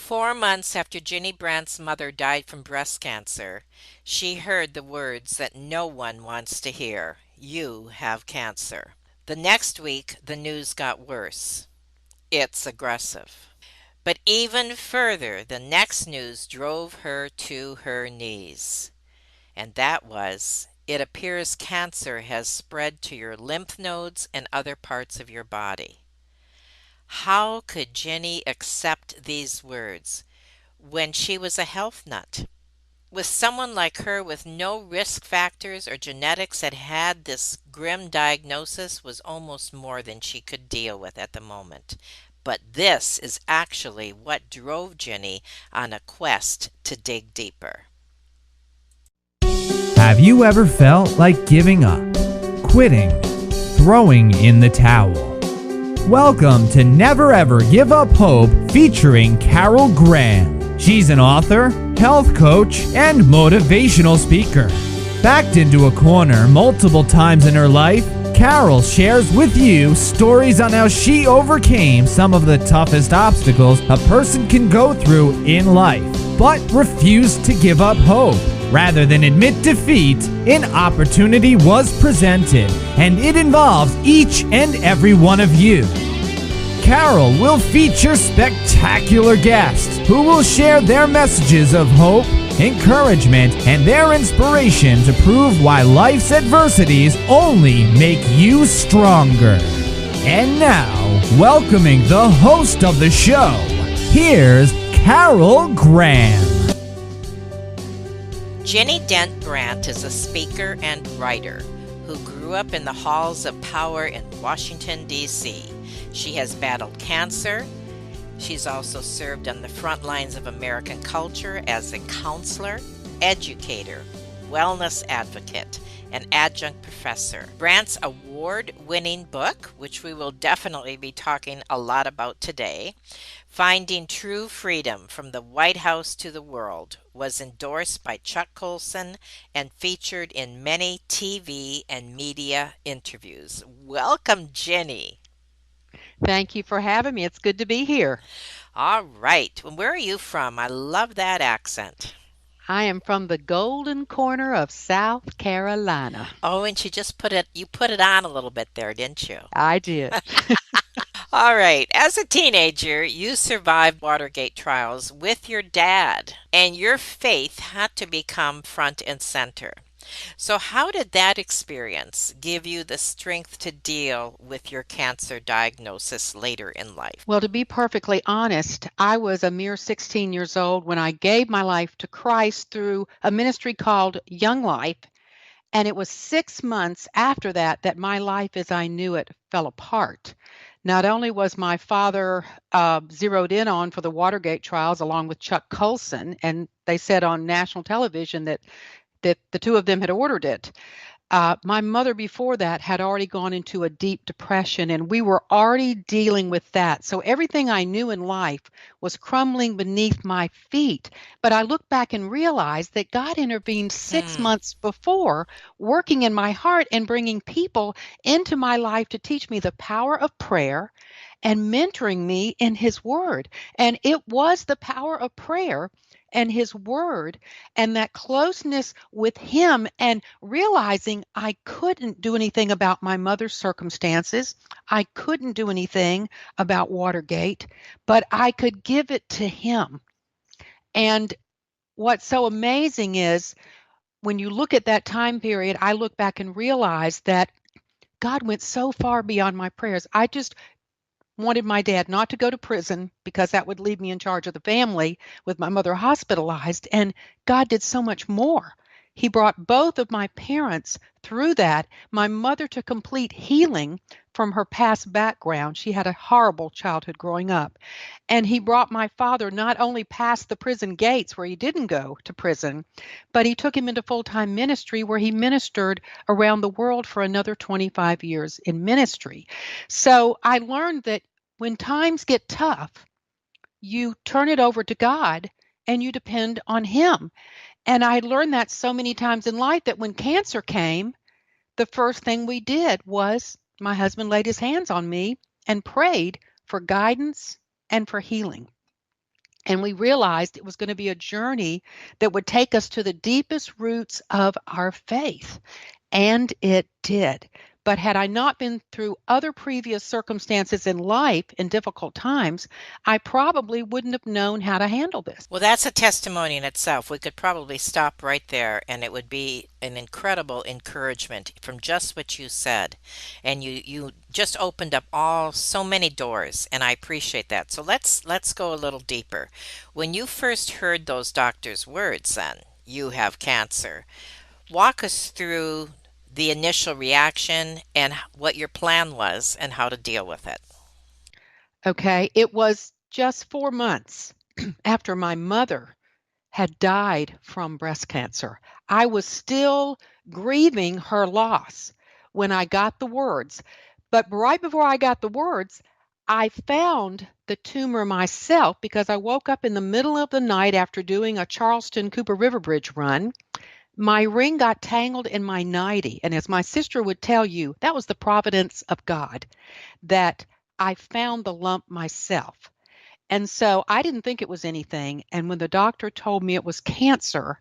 4 months after Ginny Brant's mother died from breast cancer, she heard the words that no one wants to hear: "You have cancer." The next week, the news got worse. It's aggressive. But even further, the next news drove her to her knees. And that was, it appears cancer has spread to your lymph nodes and other parts of your body. How could Jenny accept these words when she was a health nut? With someone like her with no risk factors or genetics that had this grim diagnosis was almost more than she could deal with at the moment. But this is actually what drove Jenny on a quest to dig deeper. Have you ever felt like giving up, quitting, throwing in the towel? Welcome to Never Ever Give Up Hope featuring Carol Graham. She's an author, health coach, and motivational speaker. Backed into a corner multiple times in her life, Carol shares with you stories on how she overcame some of the toughest obstacles a person can go through in life, but refused to give up hope. Rather than admit defeat, an opportunity was presented, and it involves each and every one of you. Carol will feature spectacular guests who will share their messages of hope, encouragement, and their inspiration to prove why life's adversities only make you stronger. And now, welcoming the host of the show, here's Carol Graham. Ginny Brant is a speaker and writer who grew up in the halls of power in Washington, D.C. She has battled cancer. She's also served on the front lines of American culture as a counselor, educator, wellness advocate, and adjunct professor. Brant's award-winning book, which we will definitely be talking a lot about today, Finding True Freedom from the White House to the World, was endorsed by Chuck Colson and featured in many TV and media interviews. Welcome, Jenny. Thank you for having me. It's good to be here. All right. And where are you from? I love that accent. I am from the golden corner of South Carolina. Oh, and you put it on a little bit there, didn't you? I did. All right. As a teenager, you survived Watergate trials with your dad, and your faith had to become front and center. So, how did that experience give you the strength to deal with your cancer diagnosis later in life? Well, to be perfectly honest, I was a mere 16 years old when I gave my life to Christ through a ministry called Young Life. And it was 6 months after that that my life as I knew it fell apart. Not only was my father zeroed in on for the Watergate trials along with Chuck Colson, and they said on national television that the two of them had ordered it. My mother before that had already gone into a deep depression, and we were already dealing with that. So everything I knew in life was crumbling beneath my feet. But I look back and realize that God intervened six Hmm. months before, working in my heart and bringing people into my life to teach me the power of prayer and mentoring me in His Word. And it was the power of prayer and His Word and that closeness with Him and realizing I couldn't do anything about my mother's circumstances. I couldn't do anything about Watergate, but I could give it to Him. And what's so amazing is when you look at that time period, I look back and realize that God went so far beyond my prayers. I just wanted my dad not to go to prison because that would leave me in charge of the family with my mother hospitalized. And God did so much more. He brought both of my parents through that. My mother to complete healing from her past background. She had a horrible childhood growing up. And he brought my father not only past the prison gates where he didn't go to prison, but he took him into full time ministry where he ministered around the world for another 25 years in ministry. So I learned that when times get tough, you turn it over to God and you depend on Him. And I learned that so many times in life that when cancer came, the first thing we did was my husband laid his hands on me and prayed for guidance and for healing. And we realized it was going to be a journey that would take us to the deepest roots of our faith. And it did. But had I not been through other previous circumstances in life in difficult times, I probably wouldn't have known how to handle this. Well, that's a testimony in itself. We could probably stop right there, and it would be an incredible encouragement from just what you said. And you just opened up all so many doors, and I appreciate that. So let's go a little deeper. When you first heard those doctors' words, then you have cancer. Walk us through the initial reaction and what your plan was and how to deal with it. Okay. It was just 4 months after my mother had died from breast cancer. I was still grieving her loss when I got the words. But right before I got the words, I found the tumor myself because I woke up in the middle of the night after doing a Charleston Cooper River Bridge run. My ring got tangled in my nightie. And as my sister would tell you, that was the providence of God that I found the lump myself. And so I didn't think it was anything. And when the doctor told me it was cancer,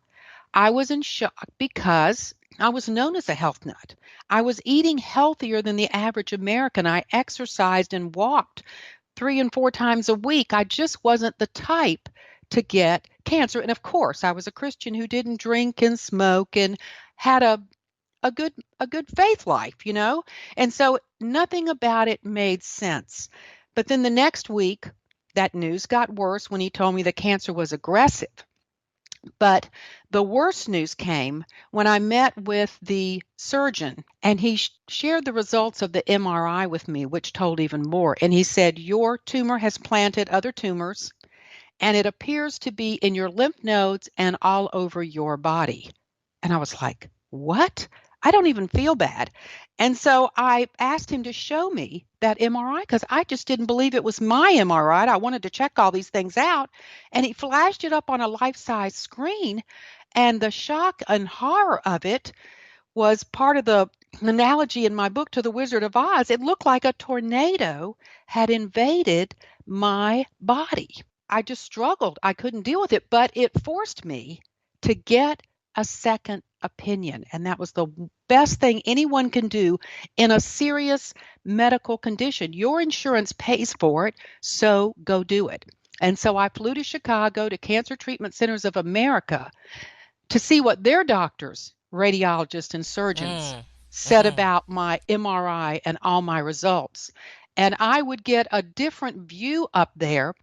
I was in shock because I was known as a health nut. I was eating healthier than the average American. I exercised and walked 3 and 4 times a week. I just wasn't the type to get cancer. And of course, I was a Christian who didn't drink and smoke and had a good a good faith life, you know? And so nothing about it made sense. But then the next week, that news got worse when he told me the cancer was aggressive. But the worst news came when I met with the surgeon and he shared the results of the MRI with me, which told even more. And he said, "Your tumor has planted other tumors and it appears to be in your lymph nodes and all over your body." And I was like, "What? I don't even feel bad." And so I asked him to show me that MRI because I just didn't believe it was my MRI. I wanted to check all these things out. And he flashed it up on a life size screen. And the shock and horror of it was part of the analogy in my book to the Wizard of Oz. It looked like a tornado had invaded my body. I just struggled. I couldn't deal with it, but it forced me to get a second opinion. And that was the best thing anyone can do in a serious medical condition. Your insurance pays for it, so go do it. And so I flew to Chicago to Cancer Treatment Centers of America to see what their doctors, radiologists, and surgeons Mm, said hmm. about my MRI and all my results. And I would get a different view up there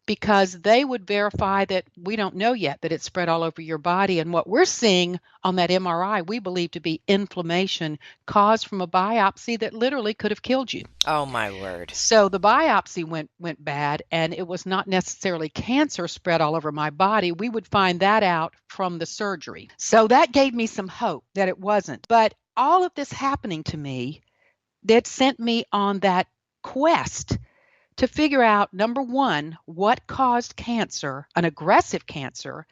because they would verify that we don't know yet that it's spread all over your body. And what we're seeing on that MRI, we believe to be inflammation caused from a biopsy that literally could have killed you. Oh my word. So the biopsy went bad, and it was not necessarily cancer spread all over my body. We would find that out from the surgery. So that gave me some hope that it wasn't. But all of this happening to me, that sent me on that quest to figure out, number one, what caused cancer, an aggressive cancer,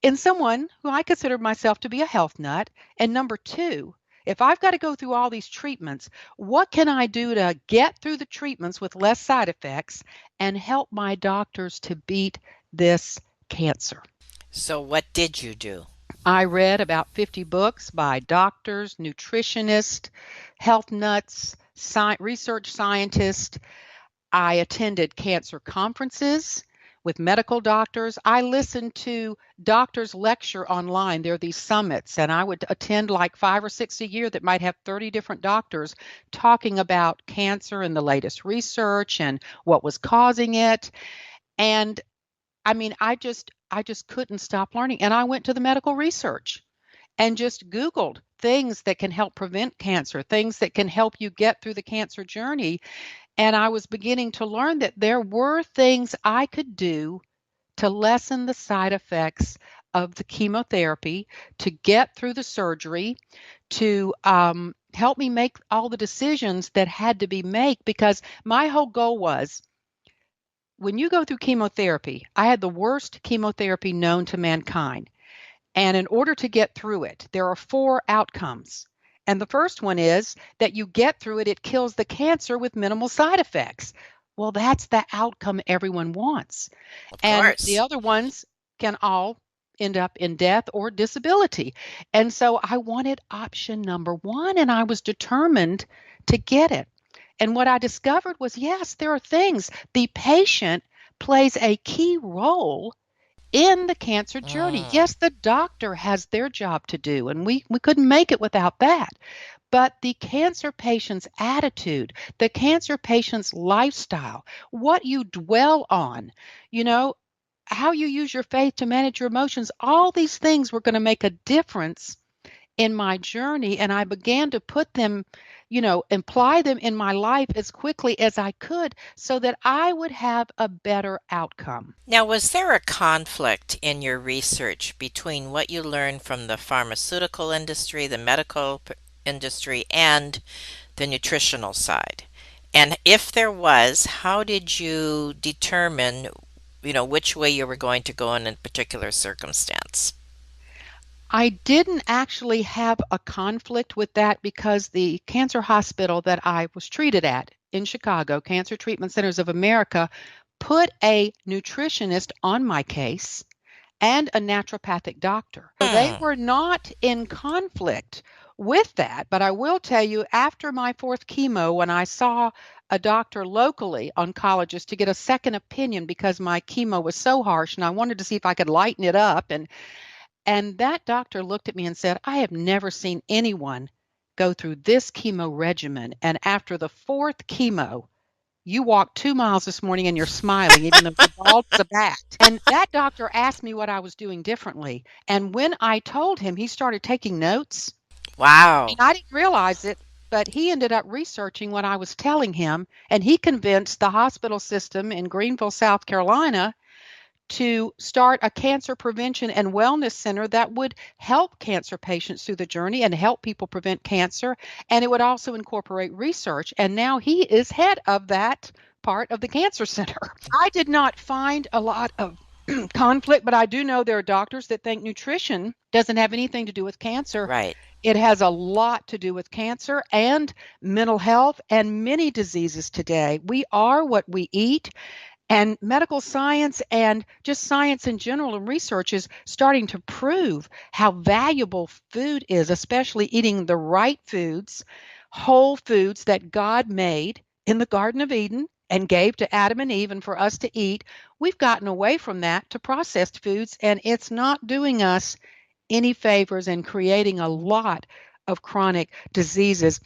in someone who I consider myself to be a health nut. And number two, if I've got to go through all these treatments, what can I do to get through the treatments with less side effects and help my doctors to beat this cancer? So what did you do? I read about 50 books by doctors, nutritionists, health nuts, research scientists. I attended cancer conferences with medical doctors. I listened to doctors lecture online. There are these summits, and I would attend like 5 or 6 a year that might have 30 different doctors talking about cancer and the latest research and what was causing it. And I mean, I just couldn't stop learning. And I went to the medical research and just Googled things that can help prevent cancer, things that can help you get through the cancer journey. And I was beginning to learn that there were things I could do to lessen the side effects of the chemotherapy, to get through the surgery, to help me make all the decisions that had to be made. Because my whole goal was when you go through chemotherapy, I had the worst chemotherapy known to mankind. And in order to get through it, there are four outcomes. And the first one is that you get through it, it kills the cancer with minimal side effects. Well, that's the outcome everyone wants. Of And the course. other ones can all end up in death or disability. And so I wanted option number one, and I was determined to get it. And what I discovered was yes, there are things. The patient plays a key role in the cancer journey. Mm. Yes, the doctor has their job to do, and we couldn't make it without that. But the cancer patient's attitude, the cancer patient's lifestyle, what you dwell on, you know, how you use your faith to manage your emotions, all these things were going to make a difference in my journey. And I began to put them, apply them in my life as quickly as I could so that I would have a better outcome. Now, was there a conflict in your research between what you learned from the pharmaceutical industry, the industry, and the nutritional side? And if there was, how did you determine, which way you were going to go in a particular circumstance? I didn't actually have a conflict with that because the cancer hospital that I was treated at in Chicago, Cancer Treatment Centers of America, put a nutritionist on my case and a naturopathic doctor. So they Hmm. were not in conflict with that. But I will tell you, after my fourth chemo, when I saw a doctor locally, oncologist, to get a second opinion because my chemo was so harsh and I wanted to see if I could lighten it up. And that doctor looked at me and said, I have never seen anyone go through this chemo regimen. And after the fourth chemo, you walked 2 miles this morning and you're smiling, even though you're bald as a bat. And that doctor asked me what I was doing differently. And when I told him, he started taking notes. And Wow. I didn't realize it, but he ended up researching what I was telling him. And he convinced the hospital system in Greenville, South Carolina, to start a cancer prevention and wellness center that would help cancer patients through the journey and help people prevent cancer. And it would also incorporate research. And now he is head of that part of the cancer center. I did not find a lot of conflict, but I do know there are doctors that think nutrition doesn't have anything to do with cancer. Right. It has a lot to do with cancer and mental health and many diseases today. We are what we eat. And medical science and just science in general and research is starting to prove how valuable food is, especially eating the right foods, whole foods that God made in the Garden of Eden and gave to Adam and Eve and for us to eat. We've gotten away from that to processed foods, and it's not doing us any favors and creating a lot of chronic diseases.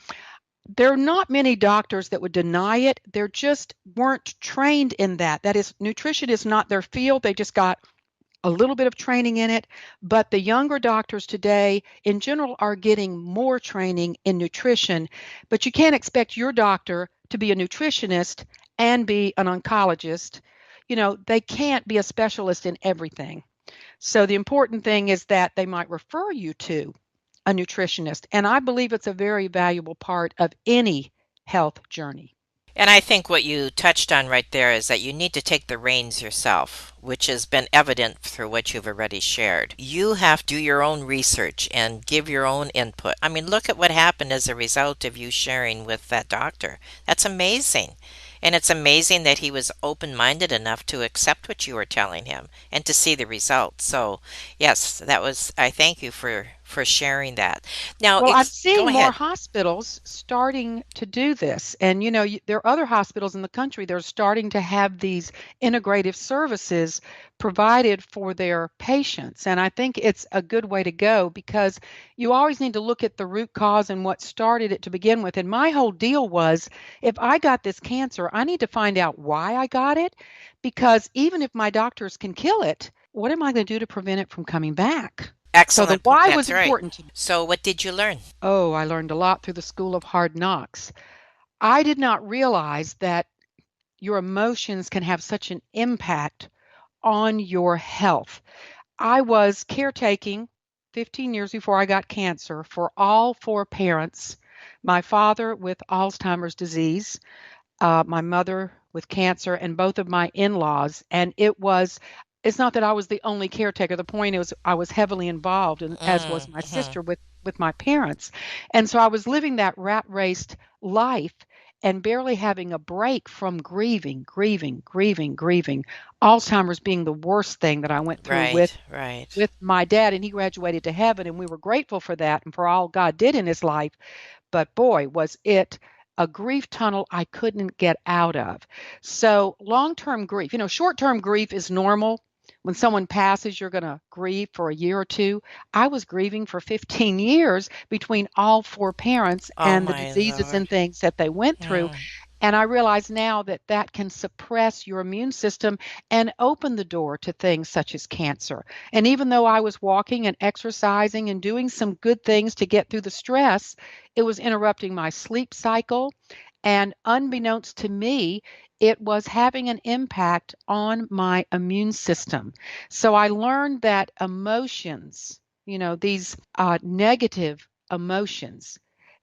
There are not many doctors that would deny it. They just weren't trained in that. That is, nutrition is not their field. They just got a little bit of training in it. But the younger doctors today, in general, are getting more training in nutrition. But you can't expect your doctor to be a nutritionist and be an oncologist. They can't be a specialist in everything. So the important thing is that they might refer you to a nutritionist. And I believe it's a very valuable part of any health journey. And I think what you touched on right there is that you need to take the reins yourself, which has been evident through what you've already shared. You have to do your own research and give your own input. I mean, look at what happened as a result of you sharing with that doctor. That's amazing. And it's amazing that he was open minded enough to accept what you were telling him and to see the results. So, yes, I thank you for sharing that. Now, Well, I'm go seeing more ahead. hospitals starting to do this. And, there are other hospitals in the country that are starting to have these integrative services provided for their patients. And I think it's a good way to go because you always need to look at the root cause and what started it to begin with. And my whole deal was if I got this cancer, I need to find out why I got it because even if my doctors can kill it, what am I going to do to prevent it from coming back? So the Excellent. why was That's right. important to me. So, what did you learn? Oh, I learned a lot through the School of Hard Knocks. I did not realize that your emotions can have such an impact on your health. I was caretaking 15 years before I got cancer for all four parents. My father with Alzheimer's disease, my mother with cancer, and both of my in-laws. And it's not that I was the only caretaker. The point is I was heavily involved, and as was my Mm-hmm. sister with my parents. And so I was living that rat raced life. and barely having a break from grieving, grieving, grieving, grieving. Alzheimer's being the worst thing that I went through Right, right. with my dad, and he graduated to heaven, and we were grateful for that and for all God did in his life. But boy, was it a grief tunnel I couldn't get out of. So, long term grief, short term grief is normal. When someone passes, you're going to grieve for a year or two. I was grieving for 15 years between all four parents Oh and the my diseases Lord. and things that they went through. Mm. And I realize now that that can suppress your immune system and open the door to things such as cancer. And even though I was walking and exercising and doing some good things to get through the stress, it was interrupting my sleep cycle. And unbeknownst to me, it was having an impact on my immune system. So I learned that emotions, these negative emotions,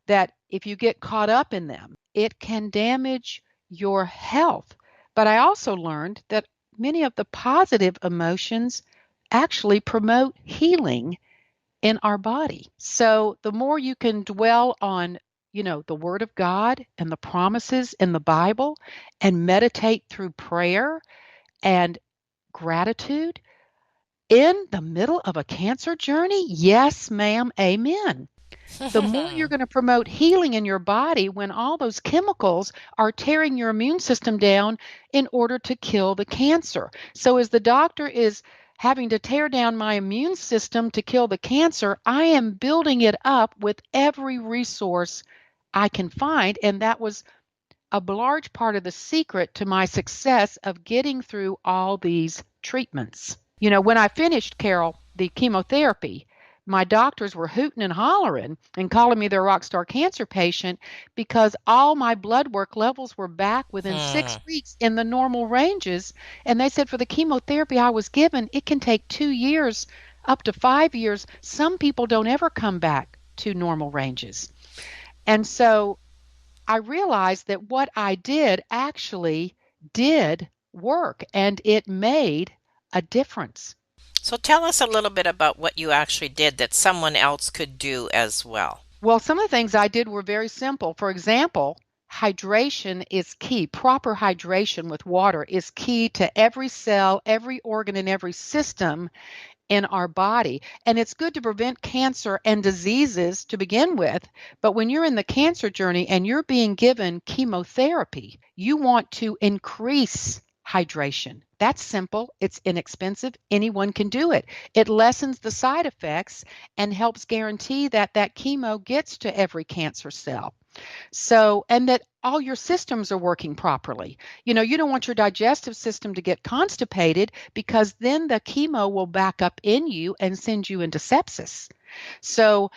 that if you get caught up in them, it can damage your health. But I also learned that many of the positive emotions actually promote healing in our body. So the more you can dwell on, the word of God and the promises in the Bible and meditate through prayer and gratitude in the middle of a cancer journey, yes, ma'am, amen. The more you're going to promote healing in your body when all those chemicals are tearing your immune system down in order to kill the cancer. So, as the doctor is having to tear down my immune system to kill the cancer, I am building it up with every resource I can find. And that was a large part of the secret to my success of getting through all these treatments. When I finished, Carol, the chemotherapy, my doctors were hooting and hollering and calling me their rock star cancer patient because all my blood work levels were back within Hmm. 6 weeks in the normal ranges. And they said for the chemotherapy I was given, it can take 2 years, up to 5 years. Some people don't ever come back to normal ranges. And so I realized that what I did actually did work and it made a difference. So tell us a little bit about what you actually did that someone else could do as well. Well, some of the things I did were very simple. For example, hydration is key. Proper hydration with water is key to every cell, every organ, and every system in our body. And it's good to prevent cancer and diseases to begin with. But when you're in the cancer journey and you're being given chemotherapy, you want to increase hydration. That's simple, it's inexpensive, anyone can do it. It lessens the side effects and helps guarantee that that chemo gets to every cancer cell. So, and that all your systems are working properly. You don't want your digestive system to get constipated because then the chemo will back up in you and send you into sepsis. So,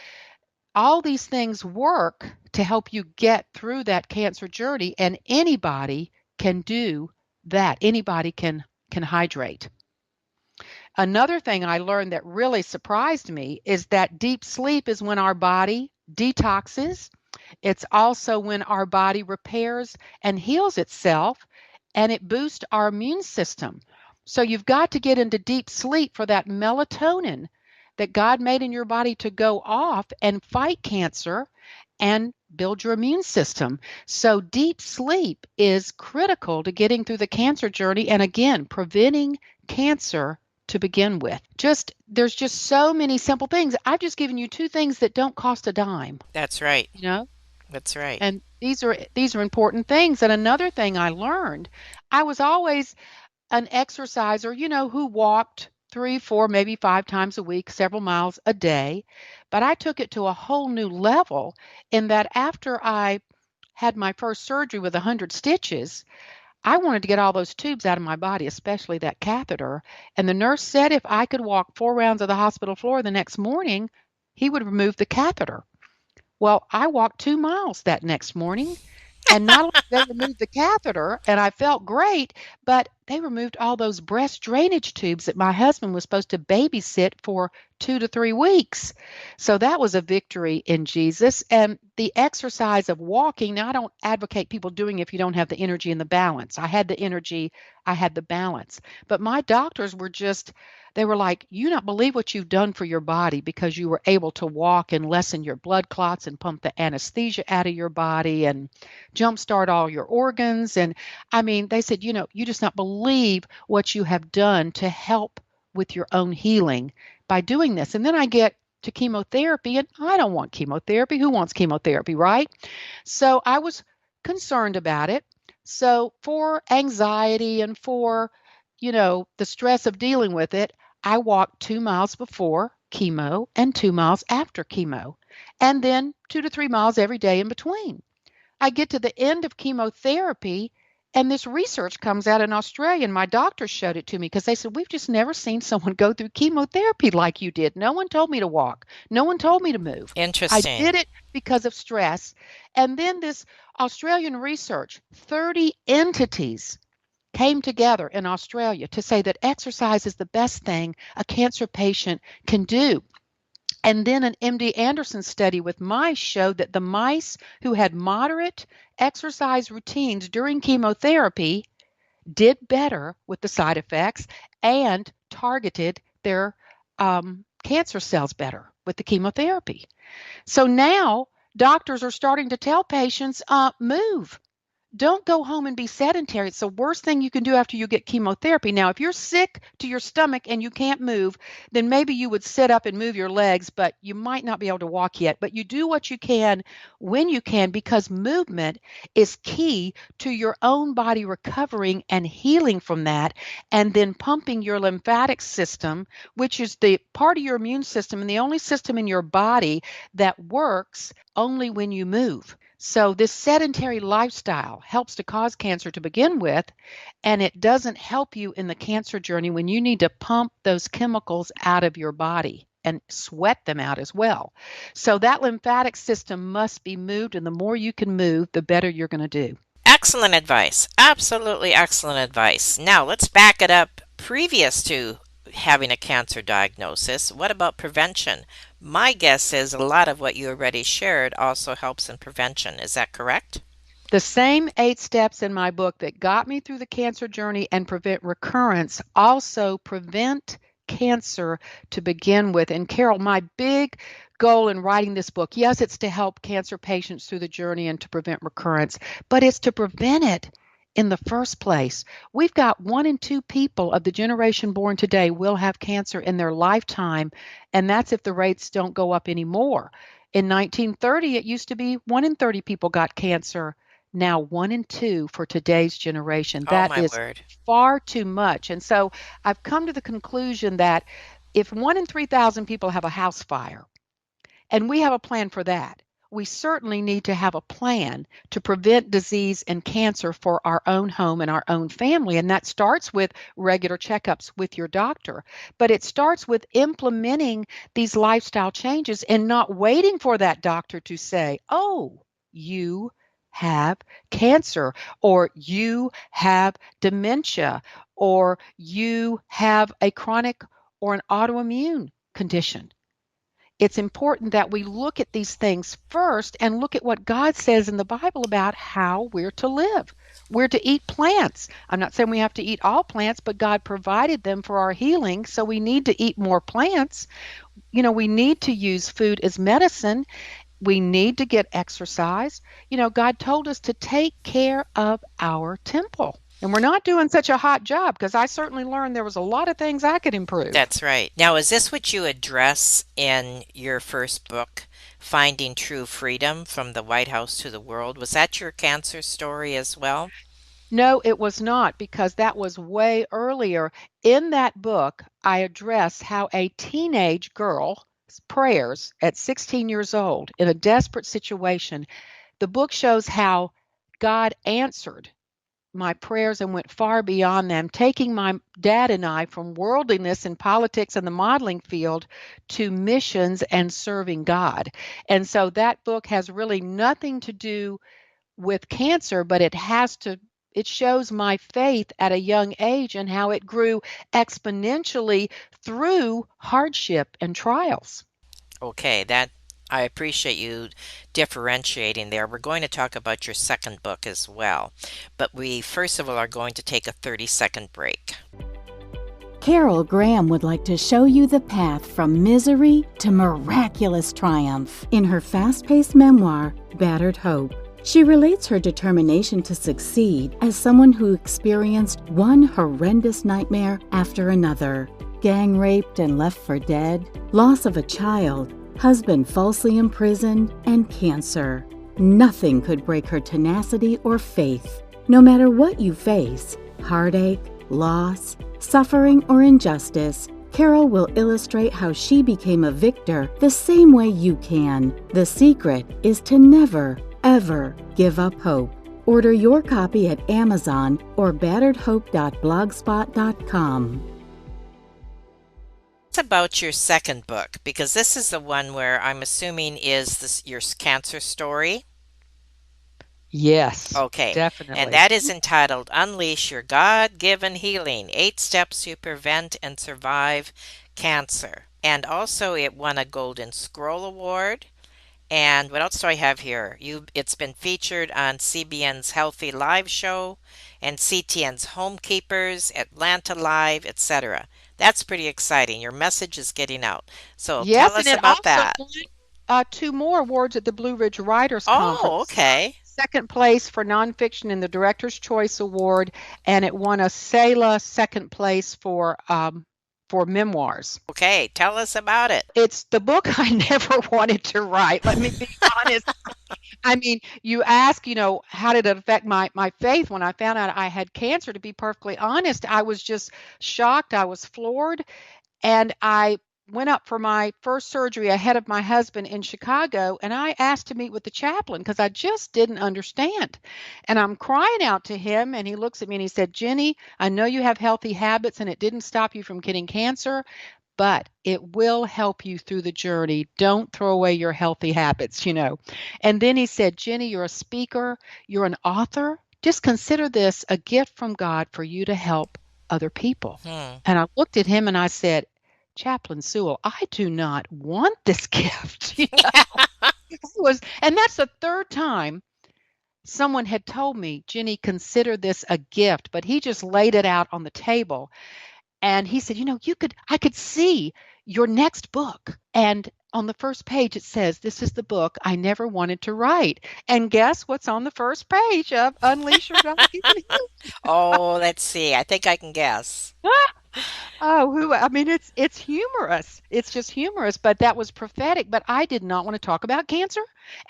all these things work to help you get through that cancer journey, and anybody can do that. Anybody can hydrate. Another thing I learned that really surprised me is that deep sleep is when our body detoxes. It's also when our body repairs and heals itself, and it boosts our immune system. So you've got to get into deep sleep for that melatonin that God made in your body to go off and fight cancer and build your immune system. So deep sleep is critical to getting through the cancer journey and again, preventing cancer to begin with. There's just so many simple things. I've just given you two things that don't cost a dime, That's right. you know? That's right. And these are important things. And another thing I learned, I was always an exerciser, who walked 3, 4, maybe 5 times a week, several miles a day. But I took it to a whole new level in that after I had my first surgery with 100 stitches, I wanted to get all those tubes out of my body, especially that catheter. And the nurse said if I could walk 4 rounds of the hospital floor the next morning, he would remove the catheter. Well, I walked 2 miles that next morning, and not only did they remove the catheter and I felt great, but they removed all those breast drainage tubes that my husband was supposed to babysit for 2 to 3 weeks. So that was a victory in Jesus. And the exercise of walking, now I don't advocate people doing it if you don't have the energy and the balance. I had the energy, I had the balance. But my doctors were just, they were like, you not believe what you've done for your body because you were able to walk and lessen your blood clots and pump the anesthesia out of your body and jumpstart all your organs. And I mean, they said, you just not believe what you have done to help with your own healing by doing this. And then I get to chemotherapy, and I don't want chemotherapy. Who wants chemotherapy, right? So I was concerned about it. So for anxiety and for, the stress of dealing with it, I walked 2 miles before chemo and 2 miles after chemo, and then 2 to 3 miles every day in between. I get to the end of chemotherapy, and this research comes out in Australia, and my doctor showed it to me because they said, we've just never seen someone go through chemotherapy like you did. No one told me to walk. No one told me to move. I Interesting. did it because of stress. And then this Australian research, 30 entities came together in Australia to say that exercise is the best thing a cancer patient can do. And then an MD Anderson study with mice showed that the mice who had moderate exercise routines during chemotherapy did better with the side effects and targeted their cancer cells better with the chemotherapy. So now doctors are starting to tell patients, move. Don't go home and be sedentary. It's the worst thing you can do after you get chemotherapy. Now, if you're sick to your stomach and you can't move, then maybe you would sit up and move your legs, but you might not be able to walk yet. But you do what you can when you can, because movement is key to your own body recovering and healing from that, and then pumping your lymphatic system, which is the part of your immune system and the only system in your body that works only when you move. So, this sedentary lifestyle helps to cause cancer to begin with, and it doesn't help you in the cancer journey when you need to pump those chemicals out of your body and sweat them out as well. So, that lymphatic system must be moved, and the more you can move, the better you're going to do. Excellent advice. Absolutely excellent advice. Now, let's back it up previous to having a cancer diagnosis. What about prevention? My guess is a lot of what you already shared also helps in prevention. Is that correct? The same 8 steps in my book that got me through the cancer journey and prevent recurrence also prevent cancer to begin with. And Carol, my big goal in writing this book, yes, it's to help cancer patients through the journey and to prevent recurrence, but it's to prevent it in the first place. We've got 1 in 2 people of the generation born today will have cancer in their lifetime, and that's if the rates don't go up anymore. In 1930, it used to be 1 in 30 people got cancer. Now 1 in 2 for today's generation. Oh, That my is word. far too much. And so I've come to the conclusion that if 1 in 3,000 people have a house fire, and we have a plan for that, we certainly need to have a plan to prevent disease and cancer for our own home and our own family. And that starts with regular checkups with your doctor. But it starts with implementing these lifestyle changes and not waiting for that doctor to say, oh, you have cancer, or you have dementia, or you have a chronic or an autoimmune condition. It's important that we look at these things first and look at what God says in the Bible about how we're to live. We're to eat plants. I'm not saying we have to eat all plants, but God provided them for our healing. So we need to eat more plants. We need to use food as medicine. We need to get exercise. God told us to take care of our temple. And we're not doing such a hot job because I certainly learned there was a lot of things I could improve. That's right. Now, is this what you address in your first book, Finding True Freedom from the White House to the World? Was that your cancer story as well? No, it was not, because that was way earlier. In that book, I address how a teenage girl's prayers at 16 years old in a desperate situation, the book shows how God answered my prayers and went far beyond them, taking my dad and I from worldliness and politics and the modeling field to missions and serving God. And so that book has really nothing to do with cancer, but it has to it shows my faith at a young age and how it grew exponentially through hardship and trials. Okay, that I appreciate you differentiating there. We're going to talk about your second book as well, but we first of all are going to take a 30-second break. Carol Graham would like to show you the path from misery to miraculous triumph in her fast-paced memoir, Battered Hope. She relates her determination to succeed as someone who experienced one horrendous nightmare after another. Gang raped and left for dead, loss of a child, husband falsely imprisoned, and cancer. Nothing could break her tenacity or faith. No matter what you face, heartache, loss, suffering, or injustice, Carol will illustrate how she became a victor the same way you can. The secret is to never, ever give up hope. Order your copy at Amazon or batteredhope.blogspot.com. It's about your second book because this is the one where I'm assuming is your cancer story. Yes, Okay, and definitely. that is entitled Unleash Your God Given Healing 8 Steps to Prevent and Survive Cancer. And also, it won a Golden Scroll Award. And what else do I have here? It's been featured on CBN's Healthy Live show and CTN's Homekeepers, Atlanta Live, etc. That's pretty exciting. Your message is getting out. So tell Yes, and us it about also that. won two more awards at the Blue Ridge Writers Oh, Conference. okay. Second place for nonfiction in the Director's Choice Award, and it won a SELA second place for memoirs. Okay, tell us about it. It's the book I never wanted to write. Let me be honest. I mean, you ask, how did it affect my faith when I found out I had cancer? To be perfectly honest, I was just shocked. I was floored. And I went up for my first surgery ahead of my husband in Chicago, and I asked to meet with the chaplain because I just didn't understand. And I'm crying out to him, and he looks at me and he said, Jenny, I know you have healthy habits and it didn't stop you from getting cancer, but it will help you through the journey. Don't throw away your healthy habits. And then he said, Jenny, you're a speaker, you're an author. Just consider this a gift from God for you to help other people. Hmm. And I looked at him and I said, Chaplain Sewell, I do not want this gift. And that's the third time someone had told me, Jenny, consider this a gift, but he just laid it out on the table. And he said, I could see your next book. And on the first page, it says, this is the book I never wanted to write. And guess what's on the first page of Unleash Your God Given Oh, let's see. I think I can guess. Oh, I mean, it's humorous. It's just humorous, but that was prophetic. But I did not want to talk about cancer,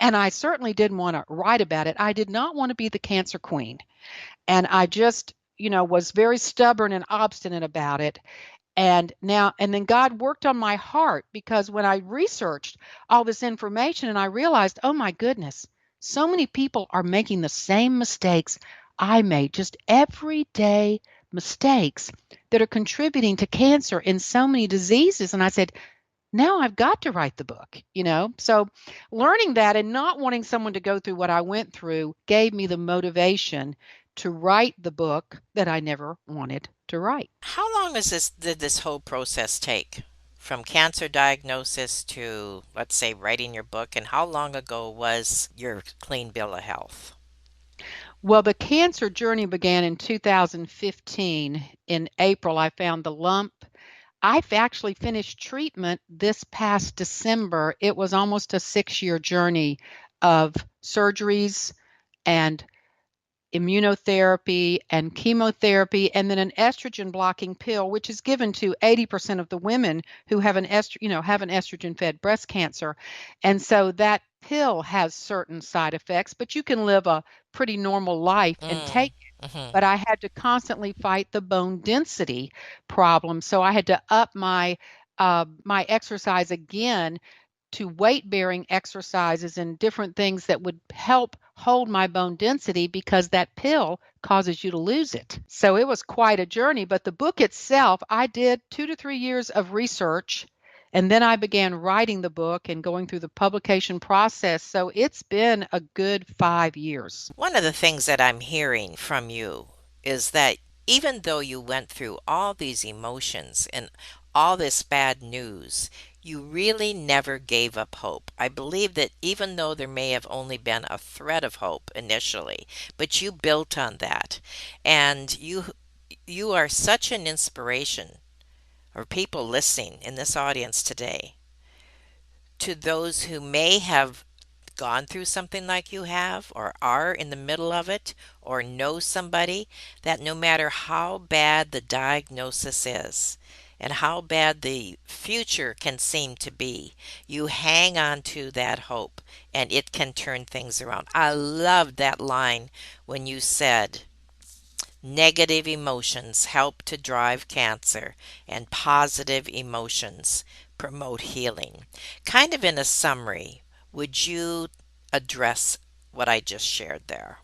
and I certainly didn't want to write about it. I did not want to be the cancer queen, and I just, was very stubborn and obstinate about it. And then God worked on my heart because when I researched all this information and I realized, oh my goodness, so many people are making the same mistakes I made, just everyday mistakes that are contributing to cancer in so many diseases. And I said, now I've got to write the book. So learning that and not wanting someone to go through what I went through gave me the motivation to write the book that I never wanted to write. How long did this whole process take? From cancer diagnosis to, let's say, writing your book, and how long ago was your clean bill of health? Well, the cancer journey began in 2015. In April, I found the lump. I've actually finished treatment this past December. It was almost a 6-year journey of surgeries and immunotherapy and chemotherapy, and then an estrogen blocking pill, which is given to 80% of the women who have have an estrogen fed breast cancer. And so that pill has certain side effects, but you can live a pretty normal life and Mm, take it. hmm. But I had to constantly fight the bone density problem. So I had to up my exercise again to weight bearing exercises and different things that would help hold my bone density because that pill causes you to lose it. So it was quite a journey. But the book itself, I did 2 to 3 years of research And then I began writing the book and going through the publication process. So it's been a good 5 years. One of the things that I'm hearing from you is that even though you went through all these emotions and all this bad news, you really never gave up hope. I believe that even though there may have only been a thread of hope initially, but you built on that. And you are such an inspiration, or people listening in this audience today, to those who may have gone through something like you have, or are in the middle of it, or know somebody, that no matter how bad the diagnosis is and how bad the future can seem to be, you hang on to that hope and it can turn things around. I loved that line when you said, negative emotions help to drive cancer, and positive emotions promote healing. Kind of in a summary, would you address what I just shared there?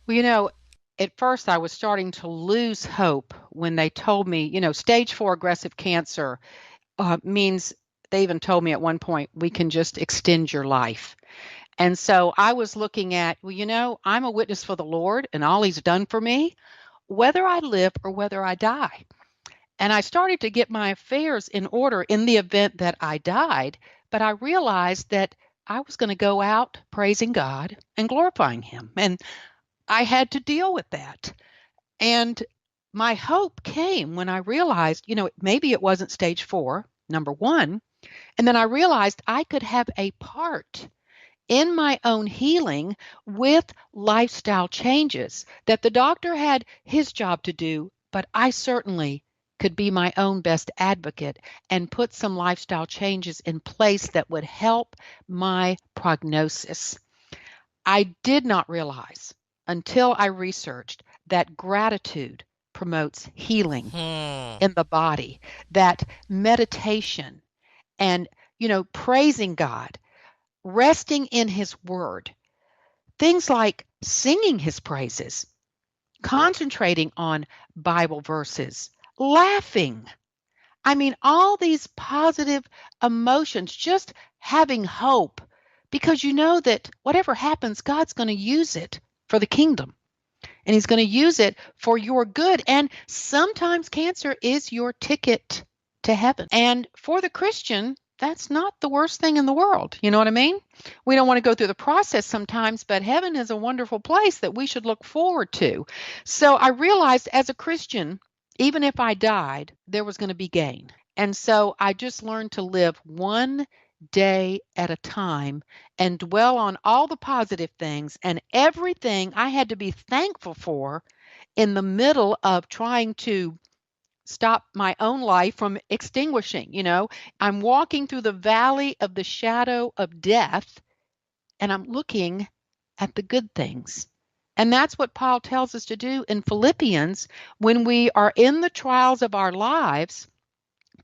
Well, at first I was starting to lose hope when they told me, stage 4 aggressive cancer means they even told me at one point, we can just extend your life. And so I was looking at, well, I'm a witness for the Lord and all he's done for me, whether I live or whether I die. And I started to get my affairs in order in the event that I died. But I realized that I was going to go out praising God and glorifying him. And I had to deal with that. And my hope came when I realized, maybe it wasn't stage 4, number one. And then I realized I could have a part in my own healing with lifestyle changes, that the doctor had his job to do, but I certainly could be my own best advocate and put some lifestyle changes in place that would help my prognosis. I did not realize until I researched that gratitude promotes healing Hmm, in the body, that meditation and, praising God, resting in his word, things like singing his praises, concentrating on Bible verses, laughing. I mean, all these positive emotions, just having hope, because you know that whatever happens, God's going to use it for the kingdom and he's going to use it for your good. And sometimes cancer is your ticket to heaven. And for the Christian, that's not the worst thing in the world. You know what I mean? We don't want to go through the process sometimes, but heaven is a wonderful place that we should look forward to. So I realized as a Christian, even if I died, there was going to be gain. And so I just learned to live one day at a time and dwell on all the positive things and everything I had to be thankful for in the middle of trying to stop my own life from extinguishing. I'm walking through the valley of the shadow of death and I'm looking at the good things. And that's what Paul tells us to do in Philippians when we are in the trials of our lives.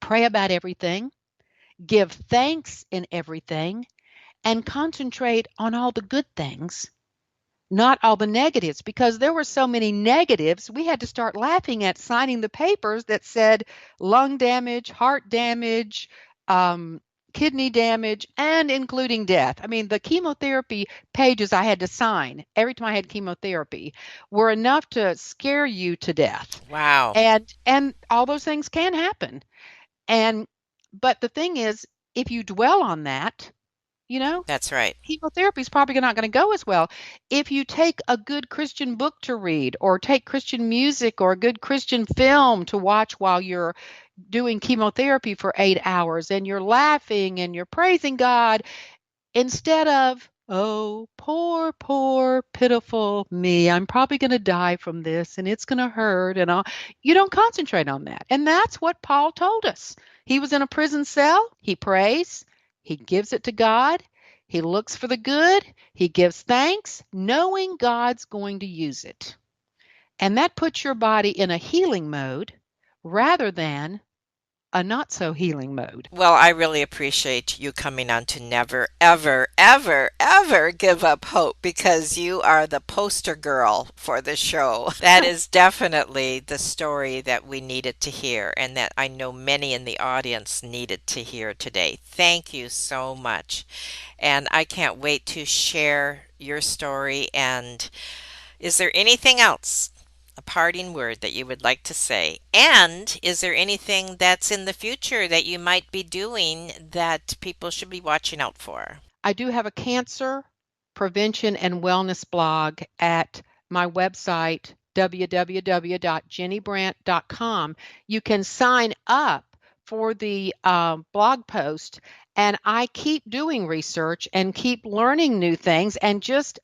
Pray about everything, give thanks in everything, and concentrate on all the good things, not all the negatives, because there were so many negatives. We had to start laughing at signing the papers that said lung damage, heart damage, um, kidney damage, and including death. I mean, the chemotherapy pages I had to sign every time I had chemotherapy were enough to scare you to death. wow, And all those things can happen. And but the thing is, if you dwell on that, you know, that's right. chemotherapy is probably not going to go as well. If you take a good Christian book to read, or take Christian music or a good Christian film to watch while you're doing chemotherapy for 8 hours and you're laughing and you're praising God, instead of, oh, poor, poor, pitiful me, I'm probably going to die from this and it's going to hurt and all, you don't concentrate on that. And that's what Paul told us. He was in a prison cell. He prays. He gives it to God. He looks for the good. He gives thanks, knowing God's going to use it. And that puts your body in a healing mode rather than a not so healing mode. Well, I really appreciate you coming on to never, ever, ever, ever give up hope because you are the poster girl for the show. That is definitely the story that we needed to hear and that I know many in the audience needed to hear today. Thank you so much. And I can't wait to share your story. And is there anything else? A parting word that you would like to say? And is there anything that's in the future that you might be doing that people should be watching out for? I do have a cancer prevention and wellness blog at my website, www.ginnybrant.com. You can sign up for the blog post, and I keep doing research and keep learning new things. And just,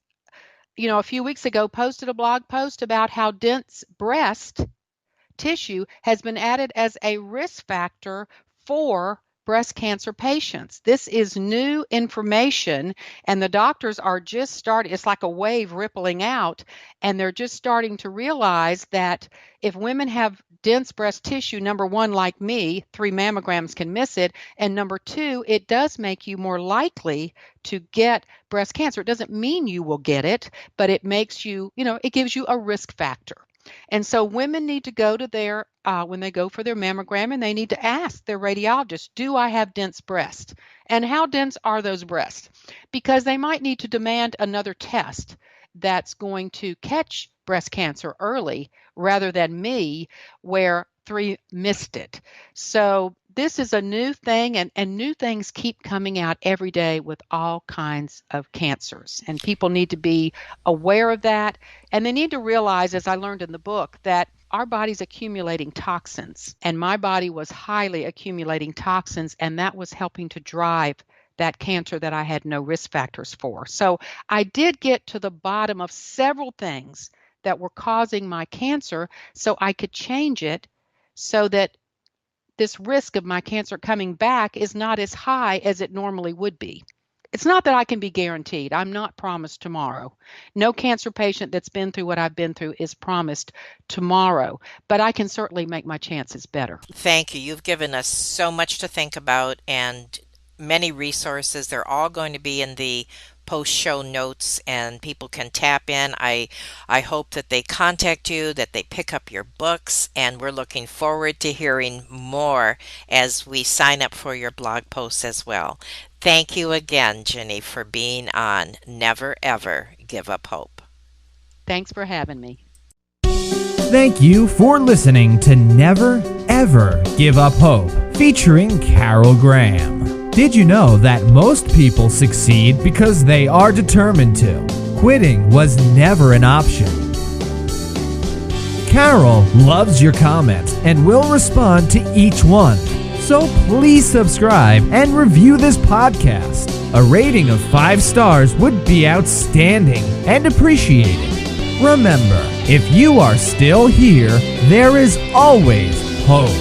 a few weeks ago, posted a blog post about how dense breast tissue has been added as a risk factor for breast cancer patients. This is new information, and the doctors are just starting, it's like a wave rippling out, and they're just starting to realize that if women have dense breast tissue, number one, like me, 3 mammograms can miss it, and number two, it does make you more likely to get breast cancer. It doesn't mean you will get it, but it makes you, it gives you a risk factor. And so women need to go to their, when they go for their mammogram, and they need to ask their radiologist, do I have dense breasts? And how dense are those breasts? Because they might need to demand another test that's going to catch breast cancer early rather than me, where 3 missed it. So this is a new thing, and new things keep coming out every day with all kinds of cancers. And people need to be aware of that. And they need to realize, as I learned in the book, that our body's accumulating toxins. And my body was highly accumulating toxins, and that was helping to drive that cancer that I had no risk factors for. So I did get to the bottom of several things that were causing my cancer so I could change it so that this risk of my cancer coming back is not as high as it normally would be. It's not that I can be guaranteed. I'm not promised tomorrow. No cancer patient that's been through what I've been through is promised tomorrow, but I can certainly make my chances better. Thank you. You've given us so much to think about and many resources. They're all going to be in the post show notes and people can tap in. I hope that they contact you, that they pick up your books, and we're looking forward to hearing more as we sign up for your blog posts as well. Thank you again, Ginny, for being on Never Ever Give Up Hope. Thanks for having me. Thank you for listening to Never Ever Give Up Hope, featuring Carol Graham. Did you know that most people succeed because they are determined to? Quitting was never an option. Carol loves your comments and will respond to each one. So please subscribe and review this podcast. A rating of 5 stars would be outstanding and appreciated. Remember, if you are still here, there is always hope.